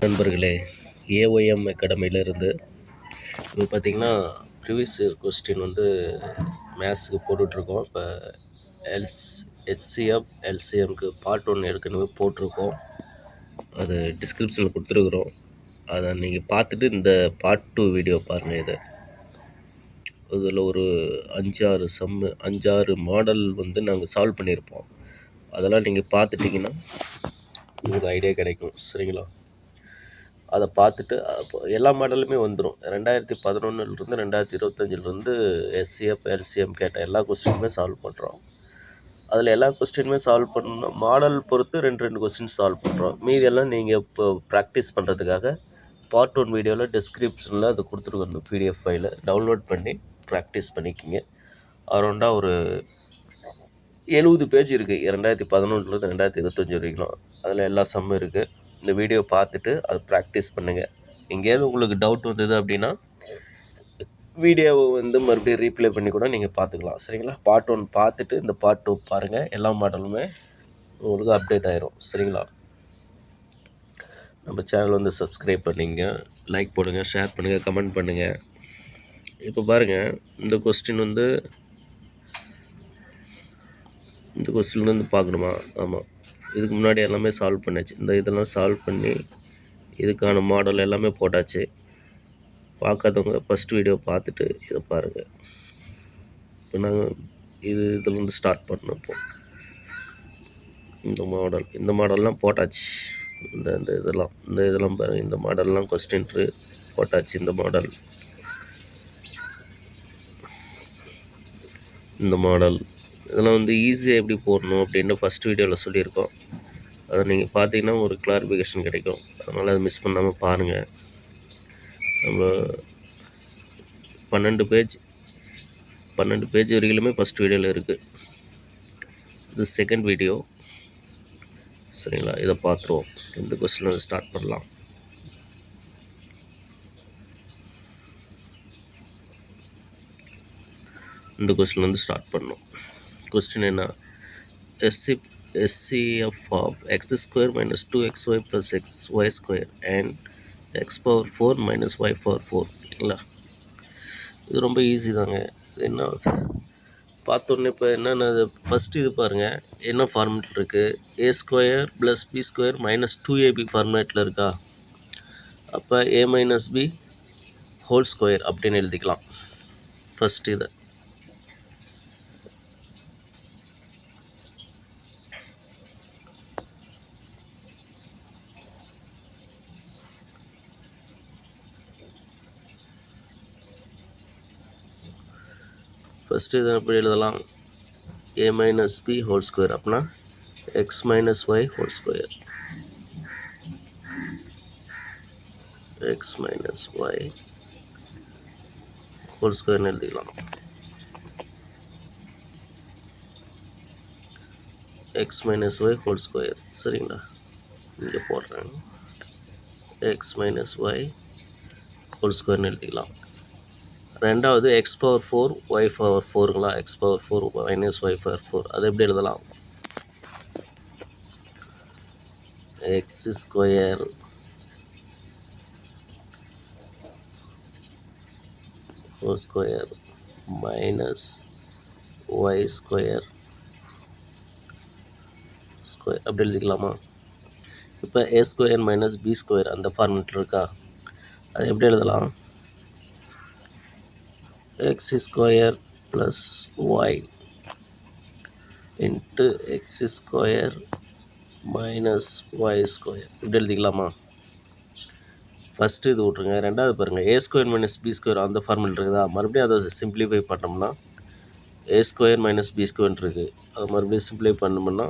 நண்பர்களே, ஏஒஎம் அகாடமியிலேருந்து இப்போ பார்த்திங்கன்னா ப்ரீவியஸ் கொஸ்டின் மேத்ஸுக்கு போட்டுட்ருக்கோம். இப்போ HCF LCMக்கு பார்ட் 1 ஏற்கனவே போட்டிருக்கோம். அது டிஸ்கிரிப்ஷனில் கொடுத்துருக்குறோம். அதை நீங்கள் பார்த்துட்டு இந்த பார்ட் 2 வீடியோ பாருங்கள். இதில் ஒரு 5-6 மாடல் நாங்கள் சால்வ் பண்ணியிருப்போம். அதெல்லாம் நீங்கள் பார்த்துட்டிங்கன்னா உங்களுக்கு ஐடியா கிடைக்கும். சரிங்களா? அதை பார்த்துட்டு எல்லா மாடலுமே வந்துடும். 2011 2025 HCF LCM கேட்ட எல்லா கொஸ்டினுமே சால்வ் பண்ணுறோம். அதில் எல்லா கொஸ்டினுமே சால்வ் பண்ணணும். மாடல் பொறுத்து 2 கொஸ்டின் சால்வ் பண்ணுறோம். மீதியெல்லாம் நீங்கள் இப்போ ப்ராக்டிஸ் பண்ணுறதுக்காக பார்ட் 1 வீடியோவில் டிஸ்கிரிப்ஷனில் அது கொடுத்துருக்கணும். PDF ஃபைலை டவுன்லோட் பண்ணி ப்ராக்டிஸ் பண்ணிக்கிங்க. அரௌண்டாக ஒரு 70 பேஜ் இருக்குது. 2011 2025 வரைக்கும் அதில் எல்லா சம்மும் இருக்குது. இந்த வீடியோ பார்த்துட்டு அது ப்ராக்டிஸ் பண்ணுங்கள். எங்கேயாவது உங்களுக்கு டவுட் வந்தது அப்படின்னா வீடியோவை மறுபடியும் ரீப்ளே பண்ணி கூட நீங்கள் பார்த்துக்கலாம். சரிங்களா? பார்ட் 1 பார்த்துட்டு இந்த பார்ட் 2 பாருங்கள். எல்லா மாடலுமே உங்களுக்கு அப்டேட் ஆயிரும். சரிங்களா? நம்ம சேனல் சப்ஸ்கிரைப் பண்ணிங்க, லைக் போடுங்க, ஷேர் பண்ணுங்கள், கமெண்ட் பண்ணுங்கள். இப்போ பாருங்கள், இந்த கொஸ்டின் இந்த கொஸ்டின் பார்க்கணுமா? ஆமாம், இதுக்கு முன்னாடி எல்லாமே சால்வ் பண்ணாச்சு. இதெல்லாம் சால்வ் பண்ணி இதுக்கான மாடல் எல்லாமே போட்டாச்சு. பார்க்காதவங்க ஃபஸ்ட் வீடியோ பார்த்துட்டு இதை பாருங்கள். இப்போ நாங்கள் இதில் ஸ்டார்ட் பண்ணோம். இப்போ இந்த மாடல்லாம் போட்டாச்சு. இதெல்லாம் பாருங்கள். இந்த மாடல்லாம் கொஸ்டின் போட்டாச்சு. இந்த மாடல் இதெல்லாம் ஈஸியாக எப்படி போடணும் அப்படின்னு ஃபஸ்ட் வீடியோவில் சொல்லியிருக்கோம். அதை நீங்கள் பார்த்தீங்கன்னா ஒரு கிளாரிஃபிகேஷன் கிடைக்கும். அதனால் அதை மிஸ் பண்ணாமல் பாருங்கள். நம்ம 12 பேஜ் வரையிலுமே ஃபஸ்ட் வீடியோவில் இருக்குது. இது செகண்ட் வீடியோ. சரிங்களா? இதை பார்த்துருவோம். இந்த கொஸ்டின் ஸ்டார்ட் பண்ணலாம். இந்த கொஸ்டின் ஸ்டார்ட் பண்ணோம். கொஸ்டின் என்ன? SCF of x square minus 2xy plus xy square and x power 4 minus y power 4. இல்லைங்களா? இது ரொம்ப ஈஸி தாங்க. என்ன பார்த்தோன்னே இப்போ என்னென்ன ஃபஸ்ட்டு இது பாருங்கள். என்ன ஃபார்மேட்டில் இருக்குது? a square plus b square minus 2ab ஃபார்மேட்டில் இருக்கா? அப்போ a minus b whole square அப்படின்னு எழுதிக்கலாம். ஃபஸ்ட்டு இதை எப்படி எழுதலாம்? a minus b whole square அப்படின்னா x minus y whole square, x minus y whole ஸ்கொயர்னு எழுதிக்கலாம். x minus y whole square. சரிங்களா? இங்கே போடுறேன். x மைனஸ் y ஹோல் ஸ்கொயர்னு எழுதிக்கலாம். ரெண்டாவது x பவர் 4 y பவர் 4ங்களா? x power 4 minus y power 4. அது எப்படி எழுதலாம்? x square whole square minus y square அப்படி எழுதிக்கலாமா? இப்போ a square minus b square அந்த ஃபார்மேட்டில் இருக்கா? அது எப்படி எழுதலாம்? x square plus y into x square minus y square இப்படி எழுதிக்கலாமா? ஃபஸ்ட்டு இது விட்ருங்க. ரெண்டாவது பாருங்கள், a square minus b square அந்த ஃபார்முலா இருக்குதா? மறுபடியும் அதை சிம்பிளிஃபை பண்ணோம்னா a square minus b square இருக்குது. அதை மறுபடியும் சிம்பிளிஃபை பண்ணோம்னா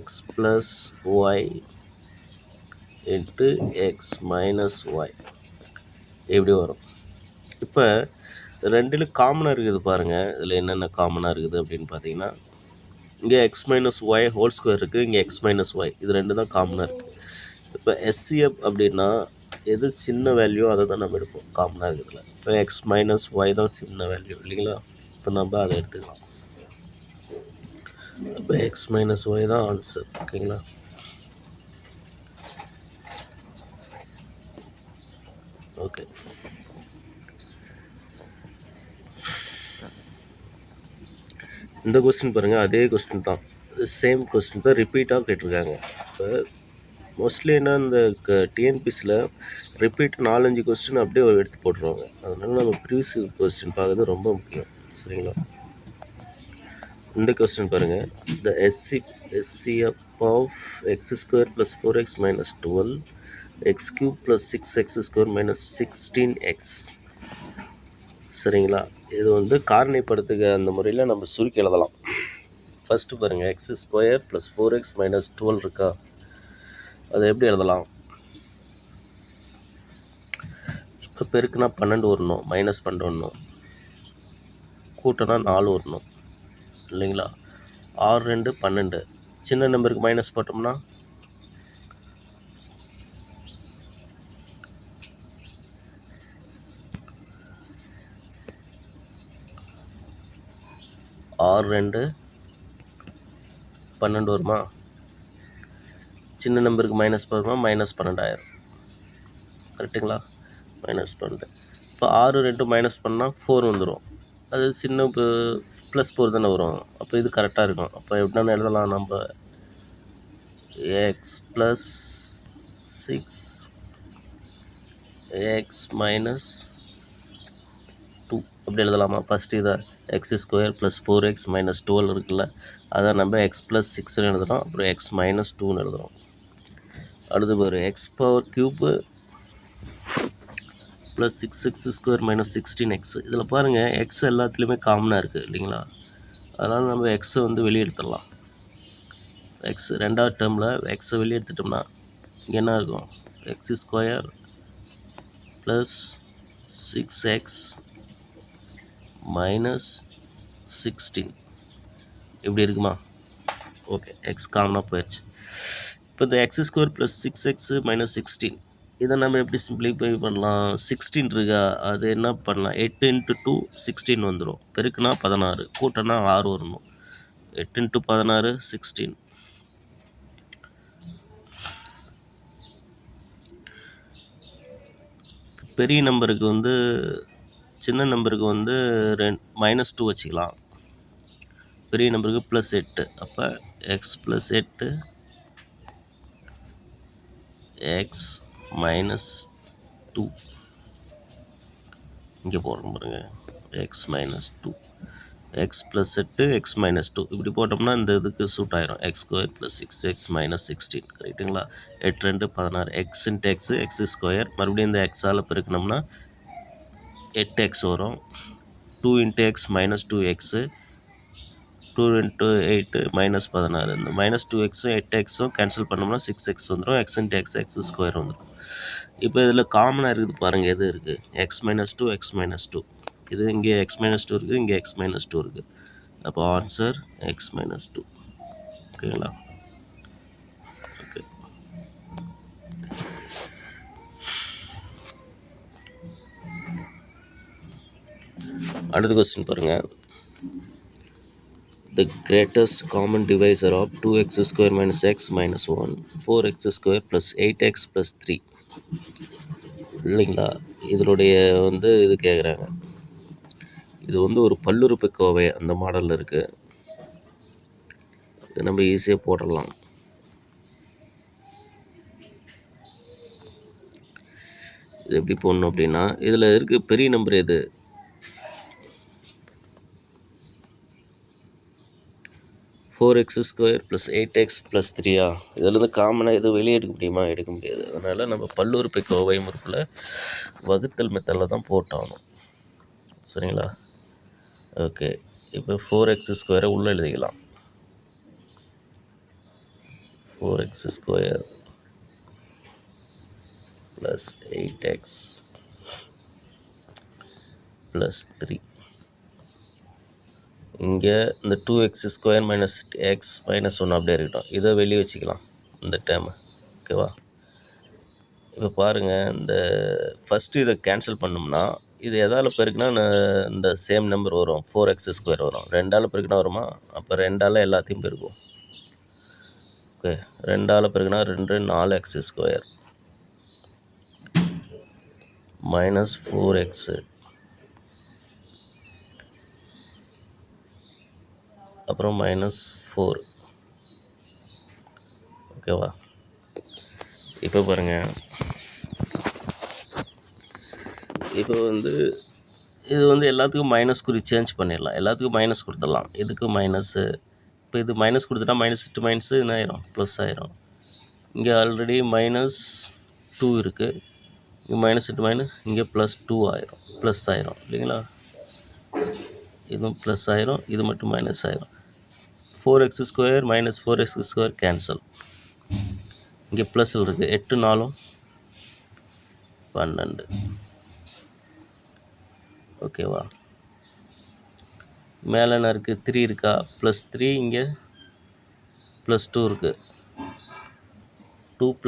x plus y into x minus y எப்படி வரும்? இப்போ ரெண்டிலும் காமனாக இருக்குது பாருங்கள். இதில் என்னென்ன காமனாக இருக்குது அப்படின்னு பார்த்தீங்கன்னா, இங்கே x minus y whole square இருக்குது, இங்கே எக்ஸ் மைனஸ் ஒய், இது ரெண்டு தான் காமனாக இருக்குது. இப்போ SCF அப்படின்னா எது சின்ன வேல்யூ அதை தான் நம்ம எடுப்போம் காமனாக இருக்கிறதுல. இப்போ எக்ஸ் மைனஸ் ஒய் தான் சின்ன வேல்யூ இல்லைங்களா? இப்போ நம்ம அதை எடுத்துக்கலாம். இப்போ எக்ஸ் மைனஸ் ஒய் தான் ஆன்சர். ஓகேங்களா? ஓகே, இந்த கொஸ்டின் பாருங்கள், அதே கொஸ்டின் தான், சேம் கொஸ்டின் தான் ரிப்பீட்டாக கேட்டிருக்காங்க. இப்போ மோஸ்ட்லி என்ன, இந்த டிஎன்பிசியில் ரிப்பீட் 4-5 கொஸ்டின் அப்படியே எடுத்து போட்டுருவாங்க. அதனால நம்ம ப்ரீவியஸ் கொஸ்டின் பார்க்குறது ரொம்ப முக்கியம். சரிங்களா? இந்த கொஸ்டின் பாருங்கள், த SCF of x² + 4x - 12 x³ + 6x² - 16x. சரிங்களா? இது வந்து காரணிப்படுத்துக அந்த முறையில் நம்ம சுருக்கி எழுதலாம். ஃபஸ்ட்டு பாருங்கள், x² + 4x - 12 இருக்கா, அதை எப்படி எழுதலாம்? இப்போ பெருக்குனா 12 வரணும், -12 வரணும், கூட்டினா 4 வரணும் இல்லைங்களா? 6 2 12, சின்ன நம்பருக்கு மைனஸ் போட்டோம்னா 6 2 12 வருமா? சின்ன நம்பருக்கு மைனஸ் போடுமா, -12 கரெக்டுங்களா? -12. இப்போ 6 2 மைனஸ் பண்ணால் 4 வந்துடும். அது சின்ன +4 தானே வரும். அப்போ இது கரெக்டாக இருக்கும். அப்போ எப்படின்னு எழுதலாம் நம்ம, x + 6 x - 2 அப்படி எழுதலாமா? ஃபஸ்ட்டு இதை x² + 4x - 12 இருக்குல்ல, அதை நம்ம x + 6 எழுதுகிறோம். அப்புறம் x - 2 எழுதுகிறோம். அடுத்து பாரு, x³ + 6x² - 16x. இதில் பாருங்கள், x எல்லாத்துலேயுமே காமனாக இருக்குது இல்லைங்களா? அதனால் நம்ம எக்ஸை வந்து வெளியே எடுத்துடலாம். எக்ஸ் ரெண்டாவது டேர்மில் எக்ஸை வெளியே எடுத்துட்டோம்னா இங்கே என்ன இருக்கும், x² + 6x - 16 இப்படி இருக்குமா? ஓகே, எக்ஸ் காமனாக போயிடுச்சு. இப்போ இந்த x² + 6x - 16 இதை நம்ம எப்படி சிம்பிளிஃபை பண்ணலாம்? 16 இருக்கா, அது என்ன பண்ணலாம், 8 × 2 16 வந்துடும். பெருக்குனா 16, கூட்டினா 6 வரணும். 8 × 16 16. பெரிய நம்பருக்கு வந்து சின்ன நம்பருக்கு வந்து -2 வச்சுக்கலாம். பெரிய நம்பருக்கு +8. அப்போ x + 8 x - 2 இங்கே போடுறோம் பாருங்க, x - 2 x + 8 x - 2 இப்படி போட்டோம்னா இந்த இதுக்கு சூட் ஆயிரும். x² + 6x - 16 கரெக்டுங்களா? 8 2 16, x × x x², மறுபடியும் இந்த எக்ஸால் பெருக்கணும்னா 8x வரும். 2 × x -2x, 2 × 8 -16. இந்த -2xம் 8xம் கேன்சல் பண்ணோம்னா 6x வந்துடும். x × x x² வந்துடும். இப்போ இதில் காமனாக இருக்குது பாருங்கள், எது இருக்குது, x - 2 x - 2. இது இங்கே x - 2 இருக்குது, இங்கே x - 2 இருக்குது. அப்போ ஆன்சர் x - 2. ஓகேங்களா? ஓகே, அடுத்த கொஸ்டின் பாருங்கள். The greatest common divisor of 2x² - x - 1 4x² + 8x + 3 இல்லைங்களா? இதனுடைய வந்து இது கேட்குறாங்க. இது வந்து ஒரு பல்லுறுப்புக்கோவை அந்த மாடலில் இருக்குது. இது நம்ம ஈஸியாக போடலாம். இது எப்படி போடணும் அப்படின்னா, இதில் இருக்க பெரிய நம்பர் எது, 4x² + 8x + 3. இதில் காமனாக எதுவும் வெளியே எடுக்க முடியுமா? எடுக்க முடியாது. அதனால் நம்ம பல்லுறுப்புக்கோவை முறையில் வகுத்தல் மெத்தடில் தான் போட்டாகணும். சரிங்களா? ஓகே, இப்போ 4x² உள்ளே எழுதிக்கலாம். 4x² + 8x + 3. இங்கே இந்த 2x² - x - 1 அப்படியே இருக்கட்டும். இதை வெளியே வச்சுக்கலாம் இந்த டேர்மு. ஓகேவா? இப்போ பாருங்கள், இந்த ஃபஸ்ட்டு இதை கேன்சல் பண்ணோம்னா இது எதால் பெருக்குனா இந்த சேம் நம்பர் வரும், 4x² வரும். 2ஆல் பெருக்குனா வருமா? அப்போ 2ஆல் எல்லாத்தையும் பெருக்கும். ஓகே, 2ஆல் பெருக்குனா 2 4x² மைனஸ் 4x அப்புறம் மைனஸ் 4. ஓகேவா? இப்போ பாருங்கள், இப்போ இது எல்லாத்துக்கும் மைனஸ் குறி சேஞ்ச் பண்ணிடலாம். எல்லாத்துக்கும் மைனஸ் கொடுத்துடலாம். இதுக்கு மைனஸு. இப்போ இது மைனஸ் கொடுத்துட்டா மைனஸ் இன்ட்டு மைனஸு என்ன ஆயிரும்? ப்ளஸ் ஆயிரும். இங்கே ஆல்ரெடி மைனஸ் 2 இருக்குது. இங்கே மைனஸ் இன்ட்டு மைனஸ் இங்கே ப்ளஸ் 2 ஆயிரும். ப்ளஸ் ஆயிரும் இல்லைங்களா? இதுவும் ப்ளஸ் ஆயிரும், இது மட்டும் மைனஸ் ஆயிரும். 4x² minus 4x² cancel. இங்கே ப்ளஸ் இருக்குது. 8 4 12. ஓகேவா? மேலே என்ன இருக்குது? 3 இருக்கா? ப்ளஸ் 3, இங்கே ப்ளஸ் 2 இருக்குது. 2 +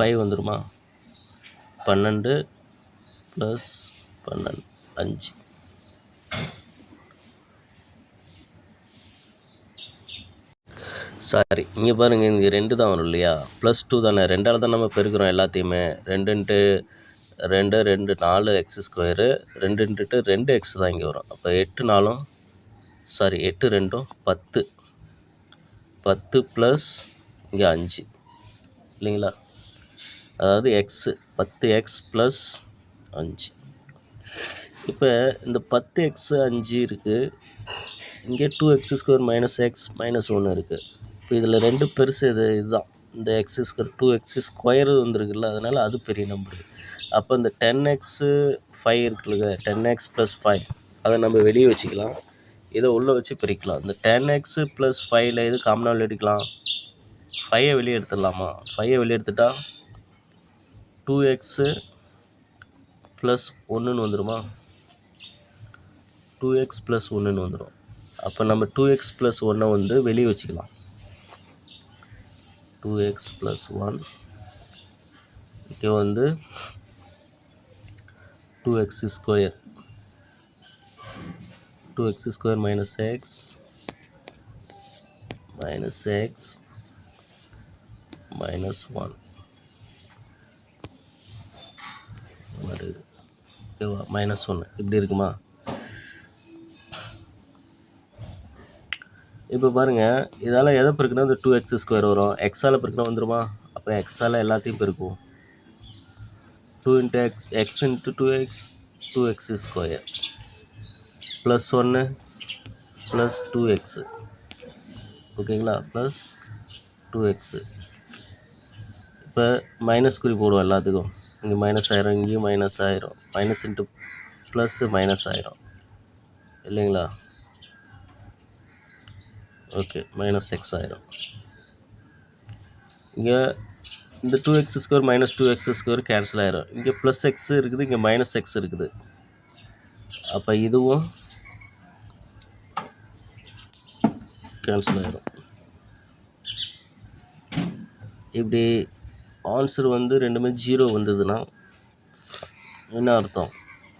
5 வந்துடுமா? 12 + 12 5. சாரி, இங்கே பாருங்கள், இங்கே 2 தான் வரும் இல்லையா? ப்ளஸ் 2 தானே, 2ஆல் தான் நம்ம பெருக்கிறோம் எல்லாத்தையுமே. 2 × 2 2 4x², 2 × 2x தான் இங்கே வரும். அப்போ 8 4 8 2 10. 10 + இங்கே 5 இல்லைங்களா? அதாவது எக்ஸு 10x + 5. இப்போ இந்த 10x 5 இருக்குது. இங்கே 2x² - x - 1 இருக்குது. இப்போ இதில் 2 பெருசு இதுதான். இந்த x², 2x² வந்துருக்குல்ல, அதனால் அது பெரிய நம்பரு. அப்போ இந்த 10x 5 இருக்குல்ல, 10x + 5 அதை நம்ம வெளியே வச்சுக்கலாம். இதை உள்ளே வச்சு பிரிக்கலாம். இந்த 10x + 5ல் எது காமனாக எடுக்கலாம்? 5ஐ வெளியே எடுத்துடலாமா? 5ஐ வெளியே எடுத்துட்டா 2x + 1ன்னு வந்துடுமா? 2x + 1ன்னு வந்துடும். அப்போ நம்ம 2x + 1 வெளியே வச்சுக்கலாம். 2x + 1 இங்கே 2x² 2x² - x - 1 ஓகேவா? -1 இப்படி இருக்குமா? இப்போ பாருங்கள், இதால் எதை பெருக்குனா இந்த 2x² வரும். எக்ஸால் பெருக்குனா வந்துடுமா? அப்போ எக்ஸால் எல்லாத்தையும் பெருக்கும். 2 × x, x × 2x 2x² + 1 + 2x. ஓகேங்களா? + 2x. இப்போ மைனஸ் குறி போடுவோம் எல்லாத்துக்கும். இங்கே மைனஸ் ஆயிரும், இங்கேயும் மைனஸ் ஆயிரும். மைனஸ் இன்ட்டு ப்ளஸ்ஸு மைனஸ் ஆயிரும் இல்லைங்களா? ஓகே, -x ஆயிரும். இங்கே இந்த 2x² - 2x² கேன்சல் ஆயிரும். இங்கே +x இருக்குது, இங்கே -x இருக்குது. அப்போ இதுவும் கேன்சல் ஆயிரும். இப்படி ஆன்சர் ரெண்டுமே 0 வந்ததுன்னா என்ன அர்த்தம்?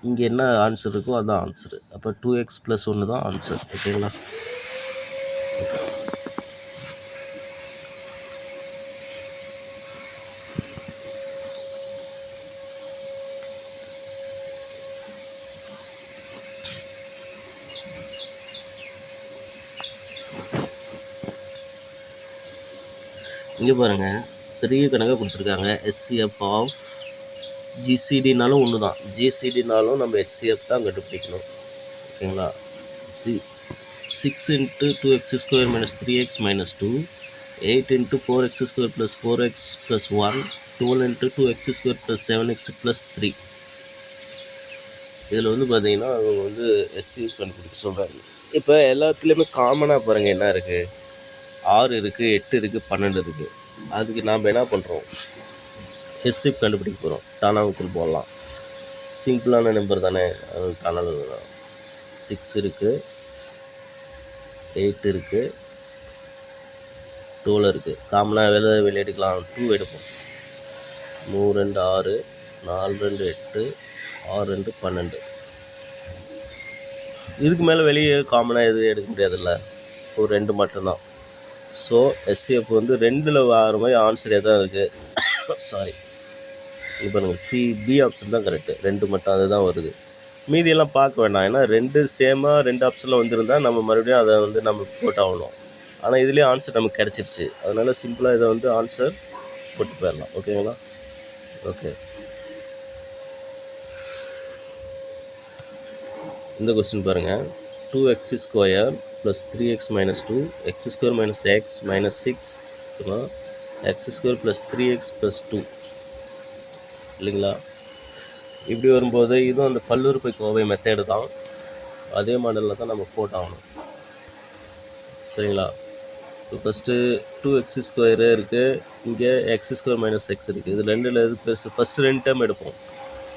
இங்கே என்ன ஆன்சர் இருக்கோ அதுதான் ஆன்சரு. அப்போ 2x + 1 தான் ஆன்சர். ஓகேங்களா? இங்கே பாருங்கள், பெரிய கணக்காக கொடுத்துருக்காங்க. HCF ஆஃப் GCDனாலும் ஒன்று தான். GCDனாலும் நம்ம HCF தான் கண்டுபிடிக்கணும். ஓகேங்களா? 6 × 2x² - 3x - 2, 8 × 4x² + 4x + 1, 12 × 2x² + 7x + 3. இதில் பார்த்தீங்கன்னா அவங்க HCF கண்டுபிடிக்க சொல்கிறாங்க. இப்போ எல்லாத்துலேயுமே காமனாக பாருங்கள் என்ன இருக்குது? 6 இருக்குது, 8 இருக்குது, 12 இருக்குது. அதுக்கு நாம் என்ன பண்ணுறோம்? HCF கண்டுபிடிக்க போகிறோம். தானாவுக்குள் போடலாம். சிம்பிளான நம்பர் தானே, அது தானாக தான். 6 இருக்குது, 8 இருக்குது, 12 இருக்குது. காமனாக வெளியே எடுக்கலாம். 2 எடுப்போம். 3 2 6, 4 2 8, 6 2 12. இதுக்கு மேலே வெளியே காமனாக எதுவும் எடுக்க முடியாதுல்ல, ஒரு 2 மட்டும்தான். ஸோ எஸ்சிஎஃப் வந்து 2ல் வர மாதிரி ஆன்சர் எதாவது இருக்குது. சாரி, இப்போ பாருங்கள், பி ஆப்ஷன் தான் கரெக்டு. 2 மட்டும் அதுதான் வருது. மீதியெல்லாம் பார்க்க வேண்டாம். ஏன்னா 2 சேமாக 2 ஆப்ஷனில் வந்துருந்தால் நம்ம மறுபடியும் அதை வந்து நம்ம போட்டாகணும். ஆனால் இதுலேயே ஆன்சர் நமக்கு கிடச்சிருச்சு. அதனால் சிம்பிளாக இதை வந்து ஆன்சர் போட்டு போயிடலாம். ஓகேங்களா? ஓகே, இந்த கொஸ்டின் பாருங்கள். 2x² + 3x - 2 x² - x - 6 x² + 3x + 2 இல்லைங்களா? இப்படி வரும்போது இதுவும் அந்த பல்லுறுப்புக்கோவை மெத்தேடு தான். அதே மாடலில் தான் நம்ம போட்டாகணும். சரிங்களா? இப்போ ஃபஸ்ட்டு 2x² இருக்குது, இங்கே x² - x இருக்குது. இது 2ல் எது பெருசு? ஃபஸ்ட்டு 2 டேர்ம் எடுப்போம்.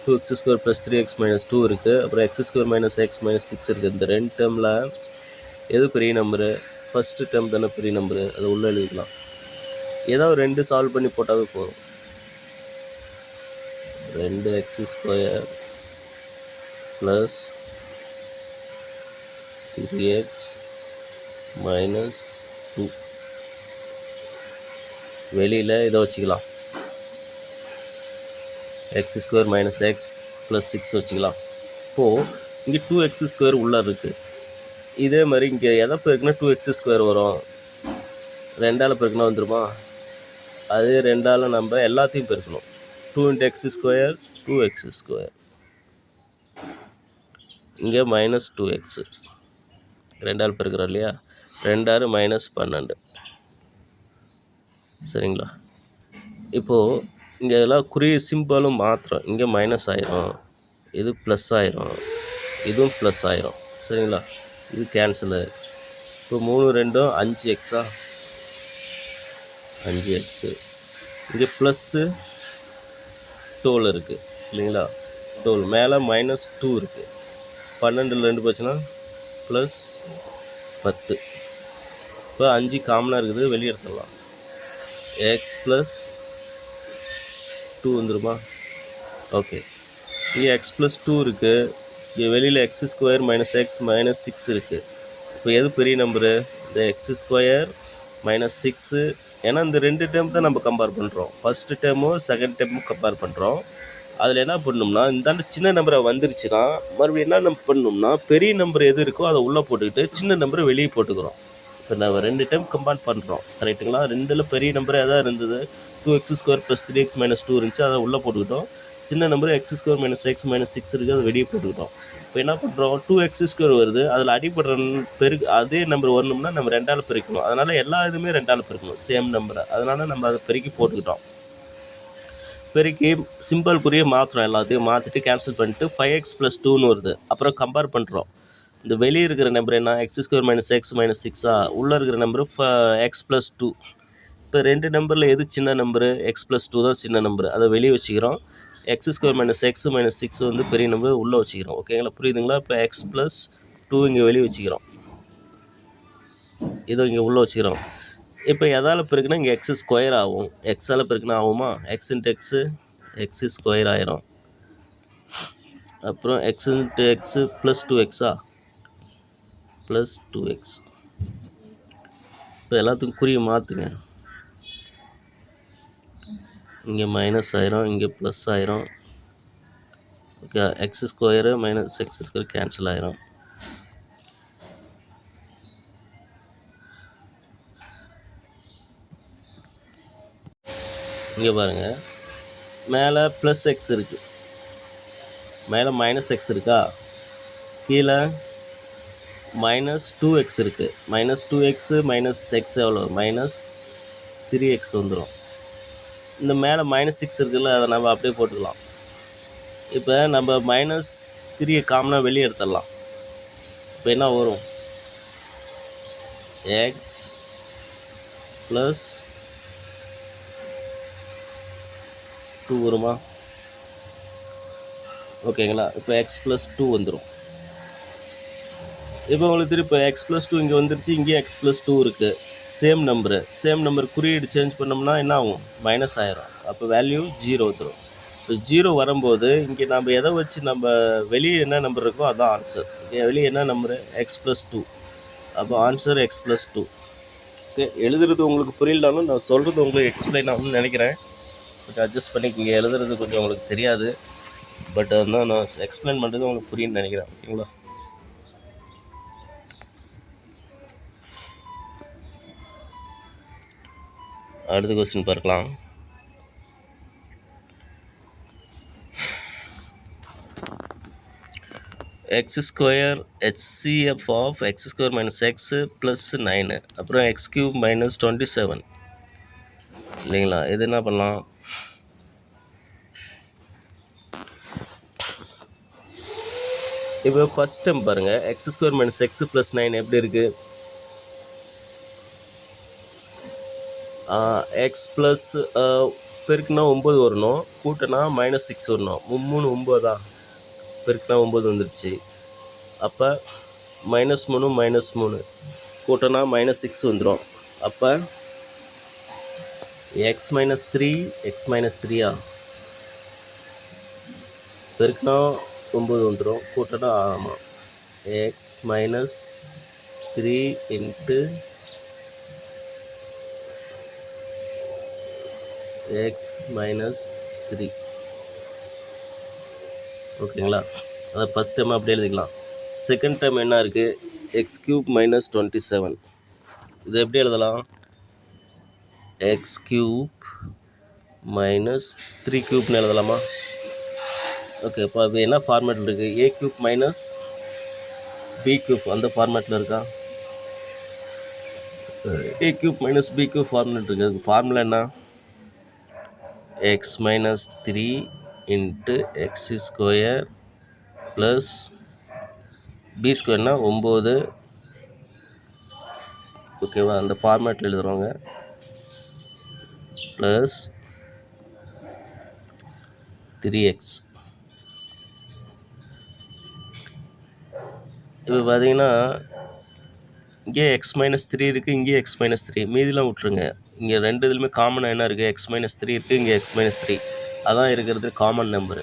2x² + 3x - 2 இருக்குது, அப்புறம் x² - x - 6 இருக்குது. இந்த 2 டேர்மில் எது பெரிய நம்பரு? ஃபஸ்ட்டு டேர்ம் தானே பெரிய நம்பரு, அதை உள்ளே எழுதிக்கலாம். ஏதாவது 2 சால்வ் பண்ணி போட்டாவே போதும். 2x² + 3x - 2 வெளியில் இதை வச்சுக்கலாம். x² - x + 6 வச்சுக்கலாம். இப்போது இங்கே 2x² உள்ளே இருக்குது. இதே மாதிரி இங்கே எதை பெருக்குன்னா 2x² வரும். 2ஆல் பெருக்குனா வந்துடுமா? அதே 2ஆல் நம்ம எல்லாத்தையும் பெருக்கணும். 2 × x², 2x². இங்கே -2x 2ஆல் பெருக்கிறோம் இல்லையா? 2 -12. சரிங்களா? இப்போது இங்கே எல்லாம் குறிய சிம்பிளும் மாத்திரம். இங்கே மைனஸ் ஆயிரும், இது ப்ளஸ் ஆயிரும், இதுவும் ப்ளஸ் ஆயிரும். சரிங்களா? இது கேன்சலு. இப்போ 3 2 5x 5x. இங்கே ப்ளஸ்ஸு 12 இருக்குது இல்லைங்களா? 12 மேலே -2 இருக்குது. 12ல் 2 போச்சுன்னா +10. இப்போ 5 காமனாக இருக்குது, வெளியே எடுத்துடலாம். x + 2 வந்துருமா? ஓகே, இங்கே x + 2 இருக்குது, இங்கே வெளியில் x² - x - 6 இருக்குது. இப்போ எது பெரிய நம்பரு? இந்த x² - 6. ஏன்னா இந்த 2 டேர்ம் தான் நம்ம கம்பேர் பண்ணுறோம். ஃபஸ்ட்டு டேர்மும் செகண்ட் டேர்மும் கம்பேர் பண்ணுறோம். அதில் என்ன பண்ணணும்னா, இந்தாண்ட சின்ன நம்பரை வந்துருச்சுன்னா மறுபடியும் என்ன நம்ம பண்ணணும்னா, பெரிய நம்பர் எது இருக்கோ அதை உள்ளே போட்டுக்கிட்டு சின்ன நம்பரை வெளியே போட்டுக்கிறோம். இப்போ நம்ம 2 டைம் கம்பேர் பண்ணுறோம். கரெக்டுங்களா? 2ல் பெரிய நம்பர் எதாவது இருந்தது, 2x² + 3x - 2 இருந்துச்சு, அதை உள்ளே போட்டுக்கிட்டோம். சின்ன நம்பர் x² - x - 6 இருக்குது, அதை வெளியே போட்டுக்கிட்டோம். இப்போ என்ன பண்ணுறோம், 2x² வருது, அதில் அடிப்படுற அதே நம்பர் வரணும்னா நம்ம 2ஆல் பெருக்கணும். அதனால் எல்லா இதுவுமே 2ஆல் பெருக்கணும், சேம் நம்பரை. அதனால் நம்ம அதை பெருக்கி போட்டுக்கிட்டோம். பெருக்கி சிம்பிள் குறிய மாற்றுறோம். எல்லாத்தையும் மாற்றிட்டு கேன்சல் பண்ணிட்டு 5x + 2ன்னு வருது. அப்புறம் கம்பேர் பண்ணுறோம். இந்த வெளியே இருக்கிற நம்பர் என்ன? x² - x - 6 உள்ளே இருக்கிற நம்பரு x + 2. இப்போ 2 நம்பரில் எது சின்ன நம்பரு? x + 2 தான் சின்ன நம்பரு, அதை வெளியே வச்சுக்கிறோம். x² - x - 6 வந்து பெரிய நம்பர் உள்ளே வச்சுக்கிறோம். ஓகேங்களா? புரியுதுங்களா? இப்போ x + 2 இங்கே வெளியே வச்சுக்கிறோம், இதோ இங்கே உள்ளே வச்சுக்கிறோம். இப்போ எதால் பெருக்குன்னா இங்கே x² ஆகும். எக்ஸால் பெருக்குன்னா ஆகுமா? x × x x² ஆயிரும். அப்புறம் x × x + 2x + 2x. இப்போ எல்லாத்துக்கும் குறிய மாற்றுங்க. இங்கே மைனஸ் ஆயிரும், இங்கே ப்ளஸ் ஆயிரும். ஓகே, x² - x² கேன்சல் ஆயிரும். இங்கே பாருங்கள், மேலே +x இருக்குது, மேலே -x இருக்கா, கீழே -2x இருக்குது. -2x -x எவ்வளோ? -3x வந்துடும். இந்த மேலே -6 இருக்குல்ல, அதை நம்ம அப்படியே போட்டுக்கலாம். இப்போ நம்ம -3 காமனாக வெளியே எடுத்துடலாம். இப்போ என்ன வரும்? x + 2 வருமா? ஓகேங்களா? இப்போ x + 2 வந்துடும். இப்போ உங்களுக்கு திருப்பி x + 2 இங்கே வந்துருச்சு, இங்கேயும் x + 2 இருக்குது. சேம் நம்பர் குறியீடு சேஞ்ச் பண்ணோம்னா என்ன ஆகும்? மைனஸ் ஆயிரும். அப்போ வேல்யூ 0 வந்துடும். இப்போ 0 வரும்போது இங்கே நம்ம எதை வச்சு நம்ம வெளியே என்ன நம்பர் இருக்கோ அதுதான் ஆன்சர். இங்கே வெளியே என்ன நம்பரு? x + 2. அப்போ ஆன்சர் x + 2. ஓகே, எழுதுறது உங்களுக்கு புரியலனாலும் நான் சொல்கிறது உங்களுக்கு எக்ஸ்பிளைன் ஆகும்னு நினைக்கிறேன். கொஞ்சம் அட்ஜஸ்ட் பண்ணிக்கங்க. எழுதுறது கொஞ்சம் உங்களுக்கு தெரியாது, பட் ஆனால் நான் எக்ஸ்பிளைன் பண்ணுறது உங்களுக்கு புரியும்னு நினைக்கிறேன். ஓகேங்களா? அடுத்த கொஸ்டின் பார்க்கலாம். x square HCF of x square minus x plus 9 அப்புறம் x கியூப் மைனஸ் 27 இல்லைங்களா? இது என்ன பண்ணலாம்? இப்போ ஃபஸ்ட் டைம் பாருங்கள், X square minus x plus 9 எப்படி இருக்குது? எக்ஸ் ப்ளஸ் பெருக்குனா 9 வரணும், கூட்டினா -6 வரணும். 3 9 பெருக்குனா 9 வந்துருச்சு. அப்போ -3 -3 கூட்டினா -6 வந்துடும். அப்போ x - 3 x - 3 பெருக்குனா 9 வந்துடும், கூட்டினா ஆமாம் x - 3 இன்ட்டு x - 3. ஓகேங்களா? அதை ஃபஸ்ட் டைம் அப்படி எழுதிக்கலாம். செகண்ட் டைம் என்ன இருக்குது? X cube minus 27. இது எப்படி எழுதலாம்? எக்ஸ் கியூப் மைனஸ் 3 கியூப்னு எழுதலாமா? ஓகே, இப்போ அது என்ன ஃபார்மேட்டில் இருக்குது? A cube minus B cube அந்த ஃபார்மேட்டில் இருக்கா? A cube minus B cube format இருக்குது. அதுக்கு ஃபார்முலா என்ன? X minus 3 into X square plus B ஸ்கொயர்னா 9. ஓகேவா? அந்த ஃபார்மேட்டில் எழுதுகிறவங்க ப்ளஸ் 3x. இப்போ பார்த்தீங்கன்னா இங்கே எக்ஸ் மைனஸ் 3 இருக்குது, இங்கே எக்ஸ் மைனஸ் 3, மீதிலாம் விட்ருங்க. இங்கே ரெண்டு இதுலையுமே காமனாக என்ன இருக்குது? எக்ஸ் மைனஸ் 3 இருக்குது, இங்கே எக்ஸ் மைனஸ் 3. அதான் இருக்கிறது காமன் நம்பரு.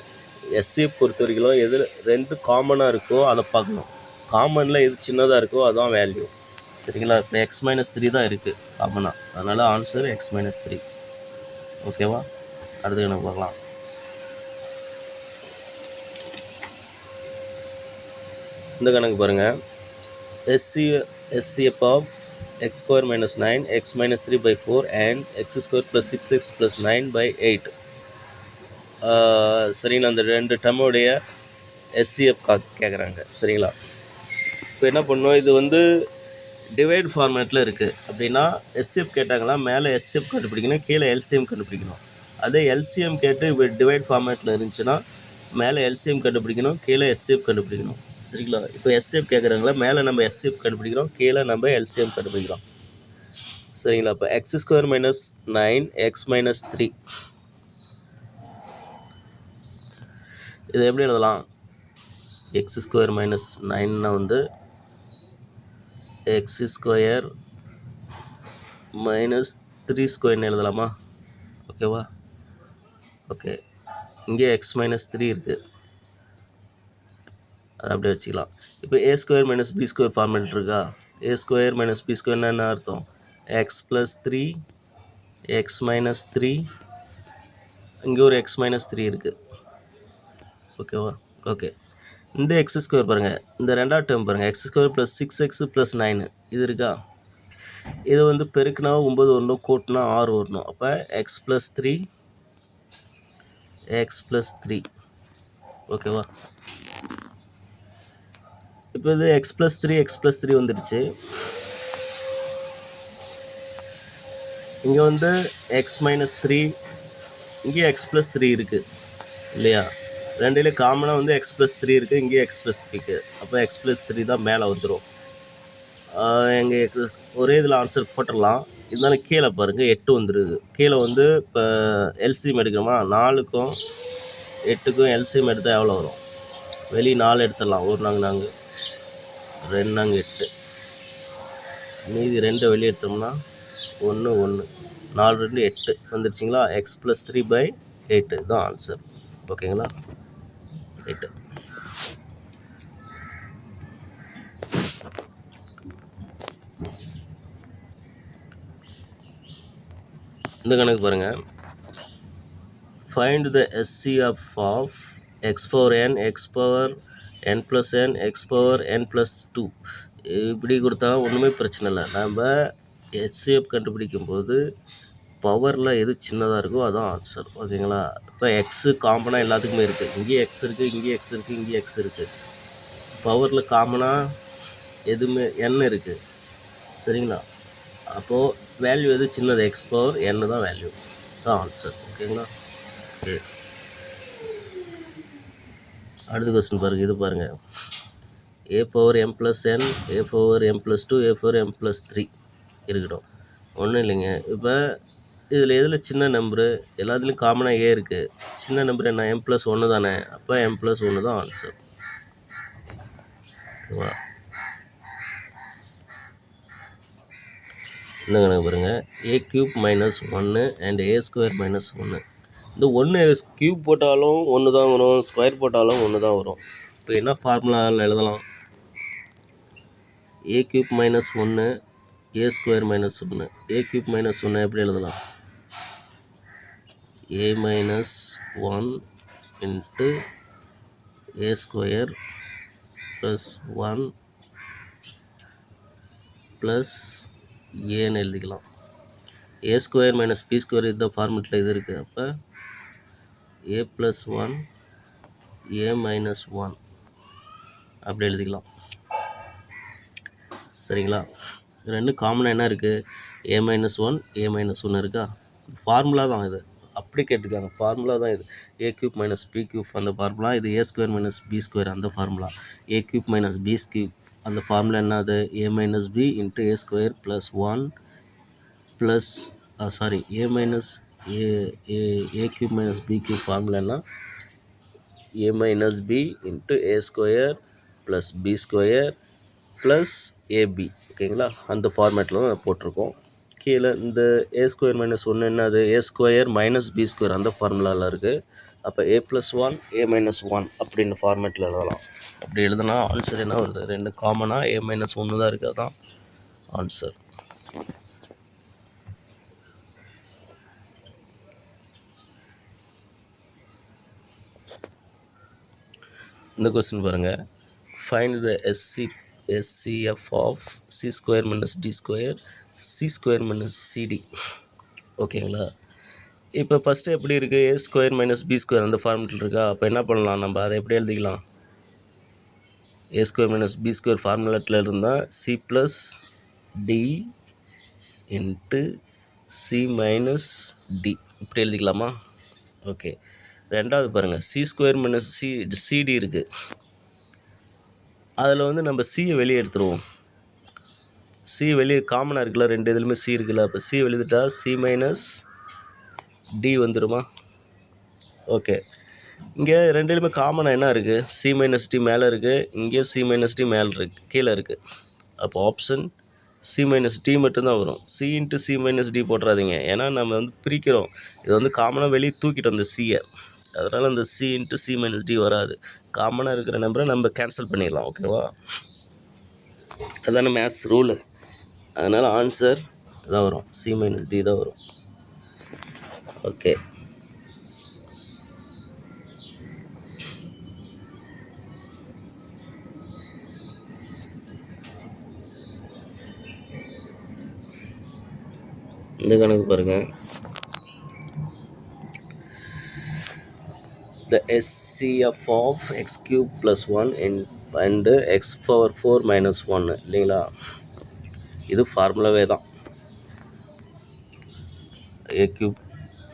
எஸ்சி பொறுத்த வரைக்கும் எது ரெண்டு காமனாக இருக்கோ அதை பார்க்கணும். காமனில் எது சின்னதாக இருக்கோ அதுதான் வேல்யூ. சரிங்களா? இப்போ எக்ஸ் மைனஸ் 3 தான் இருக்குது காமனாக, அதனால் ஆன்சர் எக்ஸ் மைனஸ் 3. ஓகேவா? அடுத்து எனக்கு பார்க்கலாம். இந்த கணக்கு பாருங்கள். SCF of x square minus 9 x minus 3 by 4 and x square plus 6x plus 9 by 8. சரிங்களா? அந்த ரெண்டு டேர்முடைய SCF கேட்குறாங்க. சரிங்களா? இப்போ என்ன பண்ணோம்? இது வந்து டிவைட் ஃபார்மேட்டில் இருக்குது. அப்படின்னா SCF கேட்டாங்களா, மேலே SCF கண்டுபிடிக்கணும், கீழே LCM கண்டுபிடிக்கணும். அதே LCM கேட்டு இப்போ டிவைட் ஃபார்மேட்டில் இருந்துச்சுன்னா மேலே LCM கண்டுபிடிக்கணும், கீழே SCF கண்டுபிடிக்கணும். சரிங்களா? இப்போ SCF கேட்குறாங்களா, மேலே நம்ம SCF கண்டுபிடிக்கிறோம், கீழே நம்ம LCM கண்டுபிடிக்கிறோம். சரிங்களா? இப்போ X square minus 9 X minus 3 இது எப்படி எழுதலாம்? எக்ஸ் ஸ்கொயர் மைனஸ் 9னா வந்து எக்ஸ் ஸ்கொயர் மைனஸ் 3 ஸ்கொயர்னு எழுதலாமா? ஓகேவா? ஓகே, இங்கே எக்ஸ் மைனஸ் 3 இருக்குது, அதை அப்படியே வச்சுக்கலாம். இப்போ A square minus B square format இருக்கா? ஏ ஸ்கொயர் மைனஸ் பி ஸ்கொயர்னா என்ன அர்த்தம்? எக்ஸ் ப்ளஸ் 3 எக்ஸ் மைனஸ் 3, இங்கே ஒரு எக்ஸ் மைனஸ் 3 இருக்குது. ஓகேவா? ஓகே, இந்த எக்ஸ் ஸ்கொயர் பாருங்கள், இந்த ரெண்டாவது டேர்ம் பாருங்கள், X square plus 6x plus 9 இது இருக்கா? இது வந்து பெருக்குனா 9 வரணும், கூட்டினா 6 வரணும். அப்போ எக்ஸ் ப்ளஸ் 3 எக்ஸ் ப்ளஸ் 3. ஓகேவா? இப்போ இது எக்ஸ் ப்ளஸ் 3 வந்துடுச்சு. இங்கே வந்து எக்ஸ் மைனஸ் 3, இங்கே எக்ஸ் ப்ளஸ் 3 இருக்குது இல்லையா? ரெண்டுலேயும் காமனாக வந்து எக்ஸ் ப்ளஸ் 3 இருக்குது, இங்கே எக்ஸ் ப்ளஸ் 3 இருக்குது. அப்போ எக்ஸ் ப்ளஸ் 3 தான் மேலே வந்துடும். எங்கள் ஒரே இதில் ஆன்சர் போட்டுடலாம். இருந்தாலும் கீழே பாருங்கள் 8 வந்துடுது. கீழே வந்து இப்போ எல்சிஎம் எடுக்கிறோமா, 4க்கும் 8க்கும் எல்சிஎம் எடுத்தால் எவ்வளோ வரும்? வெளியே 4 எடுத்துடலாம். ஒரு நாங்கள் 2 நாங்கள் 8, மீதி 2 வெளியே எடுத்தோம்னா 1 1, 4 2 8 வந்துடுச்சிங்களா? எக்ஸ் ப்ளஸ் 3/8 தான் ஆன்சர். ஓகேங்களா? 8. இந்த கணக்கு பாருங்கள், find the HCF of x power n, x power n plus n, x power n plus 2. இப்படி கொடுத்தா ஒன்றுமே பிரச்சனை இல்லை. நம்ம HCF கண்டுபிடிக்கும் போது பவரில் எது சின்னதாக இருக்கோ அதான் ஆன்சர். ஓகேங்களா? இப்போ எக்ஸு காமனாக எல்லாத்துக்குமே இருக்குது. இங்கேயும் எக்ஸ் இருக்குது, இங்கேயும் எக்ஸ் இருக்குது, இங்கேயும் எக்ஸ் இருக்குது. பவரில் காமனாக எதுவுமே n இருக்குது. சரிங்களா? அப்போது வேல்யூ எது சின்னது, எக்ஸ் பவர் n தான் வேல்யூ, தான் ஆன்சர். ஓகேங்களா? ஓகே, அடுத்த கொஸ்டின் பாருங்கள். இது பாருங்கள், a power m plus n, a power m plus 2, a power m plus 3 இருக்கட்டும். ஒன்றும் இல்லைங்க. இப்போ இதில் எதில் சின்ன நம்பரு, எல்லாத்துலேயும் காமனாக a இருக்குது. சின்ன நம்பர் என்ன, m plus 1 தானே. அப்போ m plus 1 தான் ஆன்சர். ஓகேவா? இந்த கணக்கு பாருங்கள், a cube minus 1 and a square minus 1. இந்த 1 க்யூப் போட்டாலும் 1 தான் வரும், ஸ்கொயர் போட்டாலும் 1 தான் வரும். இப்போ என்ன ஃபார்முலாவில் எழுதலாம்? a cube minus 1, a square minus 1. a cube minus 1 எப்படி எழுதலாம்? a minus 1 into a square plus 1 plus ஏன்னு எழுதிக்கலாம். a square minus b square இந்த ஃபார்மெட்டில் இது இருக்குது. அப்போ a plus 1 a minus 1 அப்படி எழுதிக்கலாம். சரிங்களா? ரெண்டு காமனாக என்ன இருக்குது, a minus 1 a minus 1 இருக்கா. ஃபார்முலா தான் இது, அப்படி கேட்டுருக்காங்க. ஃபார்முலா தான் இது. a cube minus b cube அந்த ஃபார்முலா, இது a square minus b square அந்த formula. a cube minus b cube அந்த ஃபார்முலா என்னது, a minus b into a square plus 1 plus a minus a cube minus b cube formula என்ன, a minus b into a square plus b square plus ab. ஓகேங்களா? அந்த ஃபார்மேட்டில் தான் போட்டிருக்கோம். கீழே இந்த a square minus 1 என்னது, a square minus b square அந்த ஃபார்முலாவில் இருக்குது. அப்போ a plus 1 a minus 1 அப்படின்னு ஃபார்மேட்டில் எழுதலாம். அப்படி எழுதுனா ஆன்சர் என்ன வருது, ரெண்டு காமனாக a minus 1 தான் இருக்குது, தான் ஆன்சர். இந்த கொஸ்டின் பாருங்கள், find the HCF of c square minus d square, c square minus cd. ஓகேங்களா? இப்போ ஃபஸ்ட்டு எப்படி இருக்குது, a square minus b square அந்த ஃபார்மெட்டில் இருக்கா. அப்போ என்ன பண்ணலாம், நம்ம அதை எப்படி எழுதிக்கலாம், a square minus b square ஃபார்முலேட்டில் இருந்தால் c plus d into c minus d இப்படி எழுதிக்கலாமா. ஓகே, ரெண்டாவது பாருங்கள், c square minus cd இருக்குது. அதில் வந்து நம்ம சியை வெளியே எடுத்துருவோம். சி வெளியே காமனாக இருக்குல்ல, ரெண்டு இதுலையுமே சி இருக்குல்ல. அப்போ சி வெளியிட்டா சி மைனஸ் டி வந்துடுமா. ஓகே, இங்கே ரெண்டுலேயுமே காமனாக என்ன இருக்குது, சி மைனஸ் டி மேலே இருக்குது, இங்கே சி மைனஸ் டி மேலே இருக்குது, கீழே இருக்குது. அப்போ ஆப்ஷன் சி மைனஸ் டி மட்டும்தான் வரும். C into c minus d போட்டுறாதீங்க, ஏன்னா நம்ம வந்து பிரிக்கிறோம். இது வந்து காமனாக வெளியே தூக்கிட்டோம் அந்த சியை, அதனால் அந்த c into c minus d வராது. காமனாக இருக்கிற நம்பரை நம்ம கேன்சல் பண்ணிடலாம். ஓகேவா? அதான மேத்ஸ் ரூலு. அதனால் ஆன்சர் தான் வரும், சி மைனஸ் டி தான் வரும். ஓகே, இந்த கணக்கு பாருங்கள், the HCF of x cube plus 1 and x power 4 minus 1 இல்லைங்களா. இது ஃபார்முலாவே தான், a cube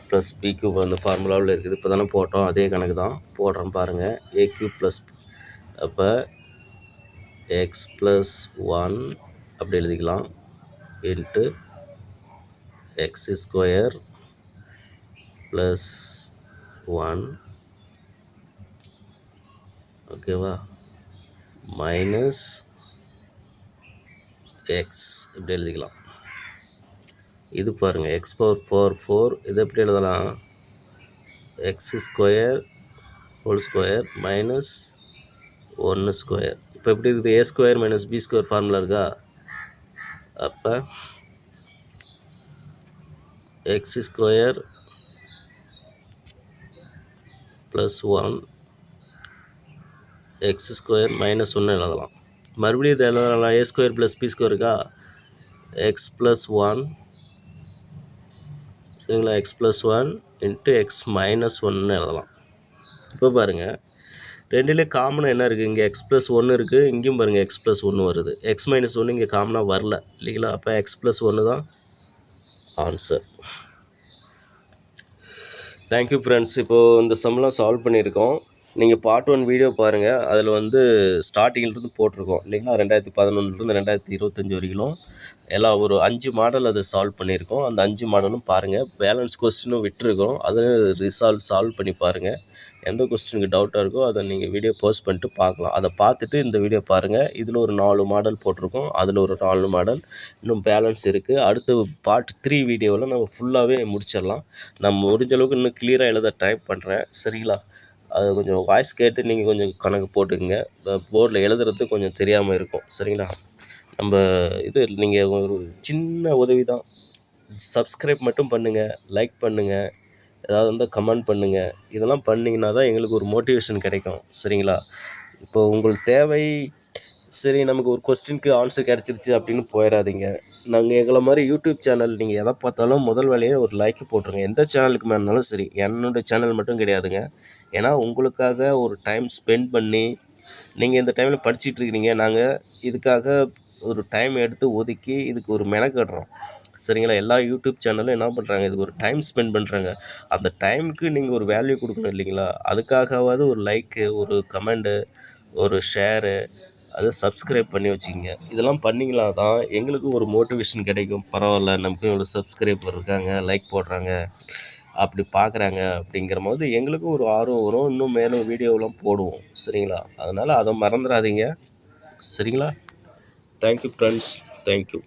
plus b cube அந்த ஃபார்முலாவில் இருக்குது. இப்போ தானே போட்டோம், அதே கணக்கு தான் போடுறோம் பாருங்கள். a cube plus அப்போ x plus 1 அப்படி எழுதிக்கலாம் இன்ட்டு x square plus 1 ஓகேவா மைனஸ் எக்ஸ் இப்படி எழுதிக்கலாம். இது பாருங்கள், எக்ஸ் பவர் 4 இது எப்படி எழுதலாம், X square whole square minus 1 square. இப்போ எப்படி இருக்குது, A square minus B square formula இருக்கா. அப்போ X square plus 1 X square minus 1 எழுதலாம். மறுபடியும் இதை எழுதலாம். A square plus B square இருக்கா, எக்ஸ் ப்ளஸ் 1 சரிங்களா, X plus 1 into X minus 1 எழுதலாம். இப்போ பாருங்கள், ரெண்டுலேயே காமனாக என்ன இருக்குது, இங்கே எக்ஸ் ப்ளஸ் 1 இருக்குது, இங்கேயும் பாருங்கள் எக்ஸ் ப்ளஸ் 1 வருது. எக்ஸ் மைனஸ் 1 இங்கே காமனாக வரல இல்லைங்களா, அப்போ எக்ஸ் ப்ளஸ் 1 தான் ஆன்சர். Thank you friends. இப்போது இந்த சம்லாம் சால்வ் பண்ணியிருக்கோம். நீங்கள் பார்ட் 1 வீடியோ பாருங்கள், அதில் வந்து ஸ்டார்டிங்கிலிருந்து போட்டிருக்கோம் இல்லைங்களா, 2011லேருந்து 2025 வரைக்கும் எல்லாம் ஒரு 5 மாடல் அதை சால்வ் பண்ணியிருக்கோம். அந்த 5 மாடலும் பாருங்கள். பேலன்ஸ் கொஸ்டினும் விட்டுருக்கோம், அதை சால்வ் பண்ணி பாருங்கள். எந்த கொஸ்டினுக்கு டவுட்டாக இருக்கோ அதை நீங்கள் வீடியோ போஸ்ட் பண்ணிட்டு பார்க்கலாம். அதை பார்த்துட்டு இந்த வீடியோ பாருங்கள். இதில் ஒரு 4 மாடல் போட்டிருக்கோம், அதில் ஒரு 4 மாடல் இன்னும் பேலன்ஸ் இருக்குது. அடுத்த பார்ட் 3 வீடியோவில் நம்ம ஃபுல்லாகவே முடிச்சிடலாம். நான் முடிஞ்ச அளவுக்கு இன்னும் கிளியராக எழுத ட்ரை பண்ணுறேன் சரிங்களா. அது கொஞ்சம் வாய்ஸ் கேட்டு நீங்கள் கொஞ்சம் கணக்கு போட்டுக்குங்க. போர்டில் எழுதுறது கொஞ்சம் தெரியாமல் இருக்கும் சரிங்களா. நம்ம இது நீங்கள் ஒரு சின்ன உதவி தான், சப்ஸ்கிரைப் மட்டும் பண்ணுங்கள், லைக் பண்ணுங்கள், ஏதாவது வந்து கமெண்ட் பண்ணுங்கள். இதெல்லாம் பண்ணிங்கன்னா தான் எங்களுக்கு ஒரு மோட்டிவேஷன் கிடைக்கும் சரிங்களா. இப்போ உங்களுக்கு தேவை சரி, நமக்கு ஒரு கொஸ்டினுக்கு ஆன்சர் கிடச்சிருச்சு அப்படின்னு போயிடாதீங்க. நாங்கள் எங்களை மாதிரி யூடியூப் சேனல் நீங்கள் எதை பார்த்தாலும் முதல் வேலையே ஒரு லைக் போட்டுருங்க. எந்த சேனலுக்கு மேலே சரி, என்னோடய சேனல் மட்டும் கிடையாதுங்க. ஏன்னா உங்களுக்காக ஒரு டைம் ஸ்பெண்ட் பண்ணி நீங்கள் இந்த டைமில் படிச்சுட்டு இருக்கிறீங்க, நாங்கள் இதுக்காக ஒரு டைம் எடுத்து ஒதுக்கி இதுக்கு ஒரு மெனக்கடுறோம் சரிங்களா. எல்லா யூடியூப் சேனலும் என்ன பண்ணுறாங்க, இதுக்கு ஒரு டைம் ஸ்பெண்ட் பண்ணுறாங்க. அந்த டைமுக்கு நீங்கள் ஒரு வேல்யூ கொடுக்கணும் இல்லைங்களா. அதுக்காகவாவது ஒரு லைக்கு, ஒரு கமெண்டு, ஒரு ஷேரு, அதை சப்ஸ்கிரைப் பண்ணி வச்சுக்கிங்க. இதெல்லாம் பண்ணிங்களா தான் எங்களுக்கும் ஒரு மோட்டிவேஷன் கிடைக்கும். பரவாயில்ல, நமக்கு இவ்வளோ சப்ஸ்கிரைபர் இருக்காங்க, லைக் போடுறாங்க, அப்படி பார்க்குறாங்க அப்படிங்கிற போது எங்களுக்கும் ஒரு ஆர்வம் வரும், இன்னும் மேலும் வீடியோவெலாம் போடுவோம் சரிங்களா. அதனால் அதை மறந்துடாதீங்க சரிங்களா. Thank you friends, thank you.